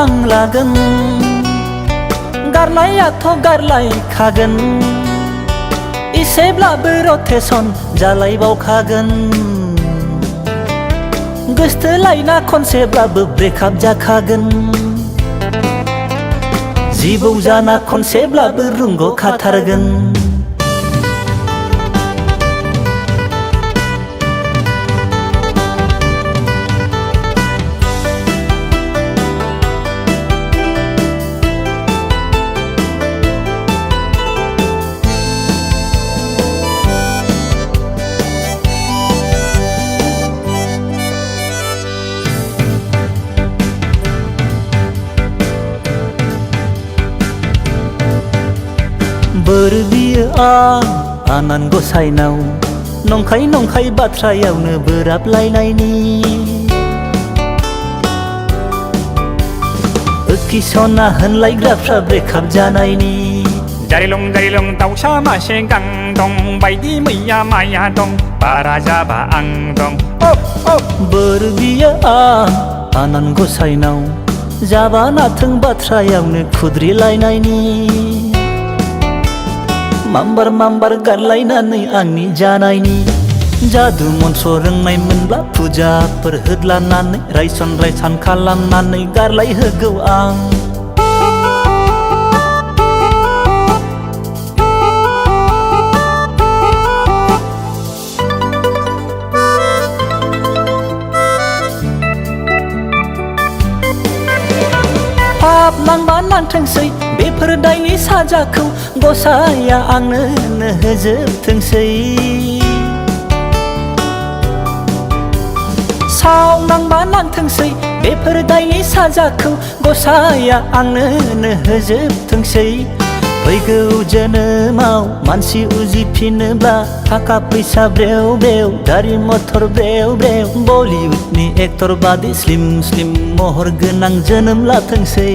आं लागोन गारनायाथ' गारलायखागोन इसेब्लाबो रटेसन जालायबावखागोन गोसथोलायना खनसेब्लाबो ब्रेकआप जाखागोन जिबौ जाना खनसेब्लाबो रुंग'खाथारगोन बोर बियो आं आनान गसाइनाव नंखाय नंखाय बाथ्रायावनो बोराबलायनायनि किसना होनलायग्राफ्रा ब्रेकआप जानायनि जारिलं दाउसा मासे गां दं बायदि मैया माया दं बारा जाबा आं दं बोर बियो आं आनान गसाइनाव जाबा नाथों बाथ्रायावनो खुद्रिलायनायनि माम्बार गारलायनानै आंनि जानायनि जादु मन्त्र रोंनाय मोनब्ला फुजाफोर होदलानानै रायसन खालामनानै गारलायहोगौ आं पाप नांबा नांथोंसै बेफोर दायनि साजाखौ गसाइया आंनो होजोबथोंसै साव नांबा नांथोंसै बेफोर दायनि साजाखौ गसाइया आंनो होजोबथोंसै फैगौ जोनोमाव मानसि उजिफिनोब्ला थाखा फैसा ब्रेव ब्रेव गारि मथर ब्रेव ब्रेव बलिउडनि एक्टर बादि स्लिम महर गोनां जोनोम लाथोंसै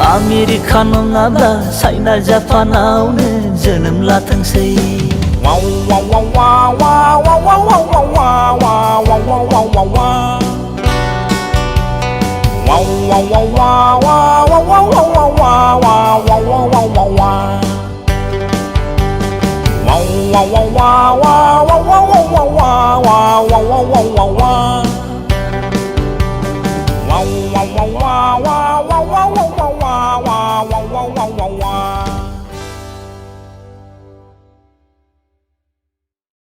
आमेरिका नङाब्ला चाइना जापानावनो जोनोम लाथोंसै wow